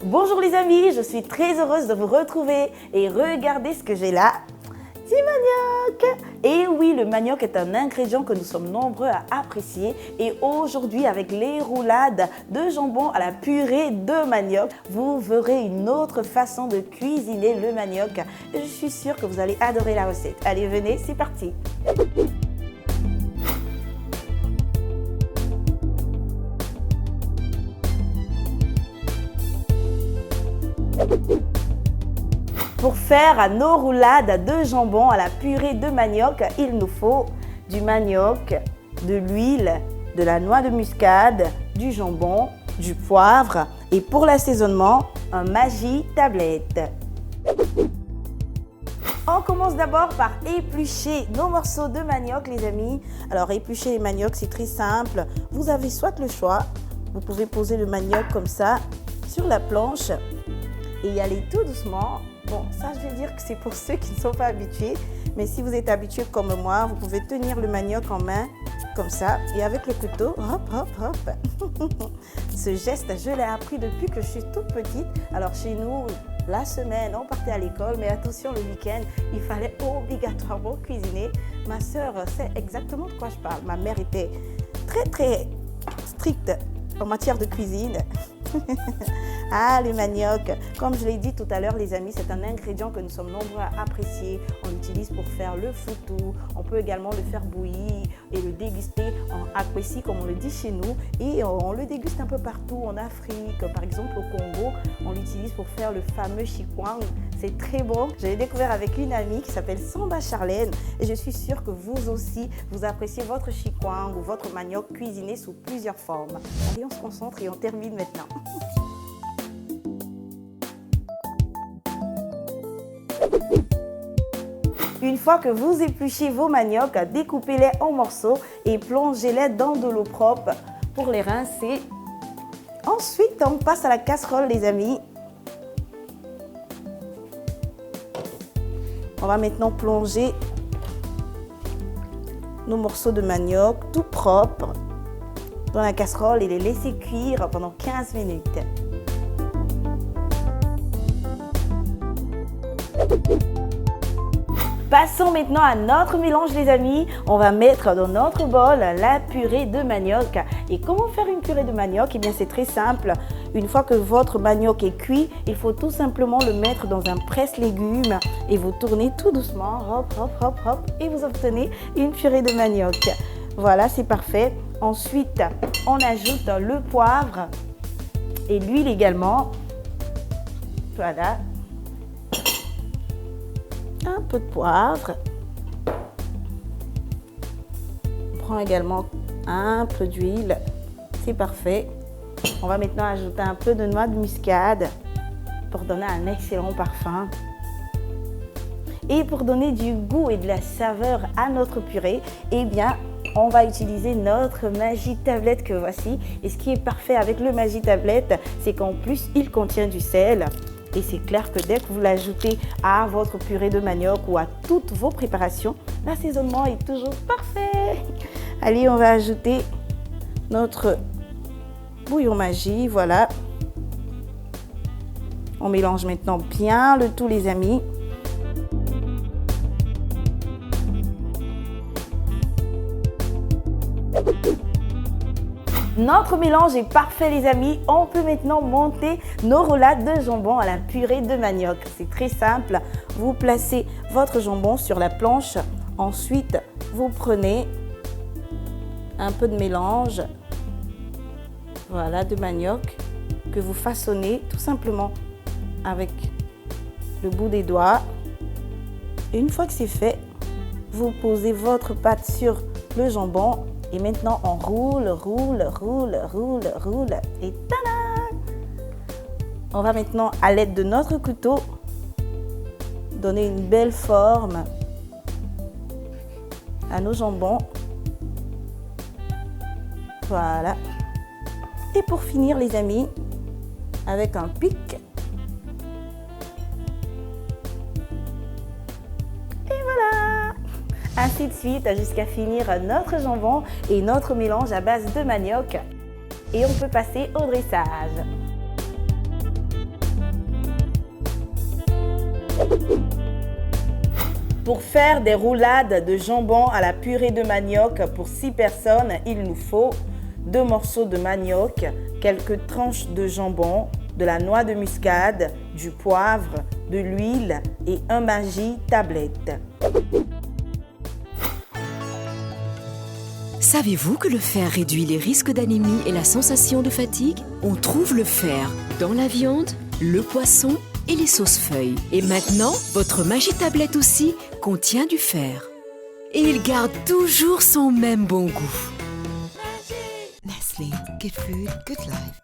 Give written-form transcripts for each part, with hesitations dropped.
Bonjour les amis, je suis très heureuse de vous retrouver et regardez ce que j'ai là. Du manioc! Et oui, le manioc est un ingrédient que nous sommes nombreux à apprécier et aujourd'hui avec les roulades de jambon à la purée de manioc, vous verrez une autre façon de cuisiner le manioc et je suis sûre que vous allez adorer la recette. Allez, venez, c'est parti! Pour faire nos roulades de jambon à la purée de manioc, il nous faut du manioc, de l'huile, de la noix de muscade, du jambon, du poivre et pour l'assaisonnement, un Maggi tablette. On commence d'abord par éplucher nos morceaux de manioc, les amis. Alors, éplucher les maniocs, c'est très simple. Vous avez soit le choix, vous pouvez poser le manioc comme ça sur la planche et y aller tout doucement. Bon, ça, je vais dire que c'est pour ceux qui ne sont pas habitués. Mais si vous êtes habitué comme moi, vous pouvez tenir le manioc en main, comme ça. Et avec le couteau, hop, hop, hop. Ce geste, je l'ai appris depuis que je suis toute petite. Alors, chez nous, la semaine, on partait à l'école. Mais attention, le week-end, il fallait obligatoirement cuisiner. Ma sœur sait exactement de quoi je parle. Ma mère était très, très stricte en matière de cuisine. Ah, le manioc, comme je l'ai dit tout à l'heure, les amis, c'est un ingrédient que nous sommes nombreux à apprécier. On l'utilise pour faire le foutou. On peut également le faire bouillir et le déguster en akwesi, comme on le dit chez nous. Et on le déguste un peu partout en Afrique. Par exemple, au Congo, on l'utilise pour faire le fameux chikwang. C'est très bon. Je l'ai découvert avec une amie qui s'appelle Samba Charlène. Et je suis sûre que vous aussi, vous appréciez votre chikwang ou votre manioc cuisiné sous plusieurs formes. Allez, on se concentre et on termine maintenant. Une fois que vous épluchez vos maniocs, découpez-les en morceaux et plongez-les dans de l'eau propre pour les rincer. Ensuite, on passe à la casserole, les amis. On va maintenant plonger nos morceaux de manioc tout propres dans la casserole et les laisser cuire pendant 15 minutes. Passons maintenant à notre mélange, les amis. On va mettre dans notre bol la purée de manioc. Et comment faire une purée de manioc? Eh bien, c'est très simple. Une fois que votre manioc est cuit, il faut tout simplement le mettre dans un presse-légumes et vous tournez tout doucement, hop, hop, hop, hop, et vous obtenez une purée de manioc. Voilà, c'est parfait. Ensuite, on ajoute le poivre et l'huile également. Voilà. Un peu de poivre. On prend également un peu d'huile. C'est parfait. On va maintenant ajouter un peu de noix de muscade pour donner un excellent parfum. Et pour donner du goût et de la saveur à notre purée, eh bien, on va utiliser notre Maggi tablette que voici. Et ce qui est parfait avec le Maggi tablette, c'est qu'en plus, il contient du sel. Et c'est clair que dès que vous l'ajoutez à votre purée de manioc ou à toutes vos préparations, l'assaisonnement est toujours parfait. Allez, on va ajouter notre bouillon Maggi, voilà. On mélange maintenant bien le tout, les amis. Notre mélange est parfait, les amis. On peut maintenant monter nos roulades de jambon à la purée de manioc. C'est très simple. Vous placez votre jambon sur la planche. Ensuite, vous prenez un peu de mélange, voilà, de manioc que vous façonnez tout simplement avec le bout des doigts. Et une fois que c'est fait, vous posez votre pâte sur le jambon. Et maintenant, on roule, roule, roule, roule, roule. Et tada! On va maintenant, à l'aide de notre couteau, donner une belle forme à nos jambons. Voilà. Et pour finir, les amis, avec un pic. Ainsi de suite jusqu'à finir notre jambon et notre mélange à base de manioc. Et on peut passer au dressage. Pour faire des roulades de jambon à la purée de manioc pour 6 personnes, il nous faut 2 morceaux de manioc, quelques tranches de jambon, de la noix de muscade, du poivre, de l'huile et un Maggi tablette. Savez-vous que le fer réduit les risques d'anémie et la sensation de fatigue? On trouve le fer dans la viande, le poisson et les sauces feuilles. Et maintenant, votre Maggi tablette aussi contient du fer. Et il garde toujours son même bon goût. Nestlé, good food, good life.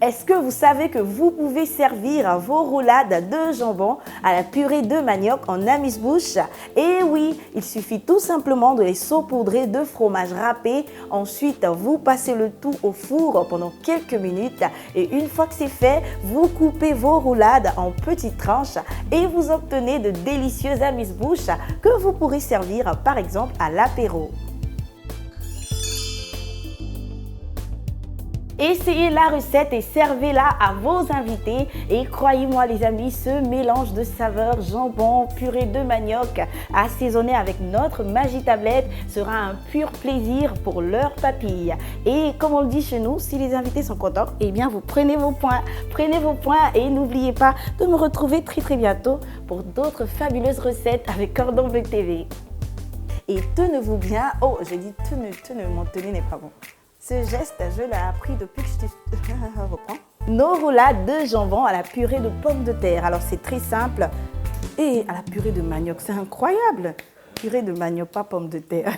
Est-ce que vous savez que vous pouvez servir vos roulades de jambon à la purée de manioc en amuse-bouche? Et oui, il suffit tout simplement de les saupoudrer de fromage râpé. Ensuite, vous passez le tout au four pendant quelques minutes. Et une fois que c'est fait, vous coupez vos roulades en petites tranches et vous obtenez de délicieuses amuse-bouches que vous pourrez servir par exemple à l'apéro. Essayez la recette et servez-la à vos invités. Et croyez-moi les amis, ce mélange de saveurs jambon, purée de manioc, assaisonné avec notre Maggi tablette sera un pur plaisir pour leurs papilles. Et comme on le dit chez nous, si les invités sont contents, eh bien vous prenez vos points. Prenez vos points et n'oubliez pas de me retrouver très bientôt pour d'autres fabuleuses recettes avec Cordon Bleu TV. Et tenez-vous bien, oh j'ai dit tenez, mon tenue n'est pas bon. Ce geste, je l'ai appris depuis que je t'ai... Reprends. Nos roulades de jambon à la purée de pommes de terre. Alors, c'est très simple. Et à la purée de manioc, c'est incroyable. Purée de manioc, pas pommes de terre.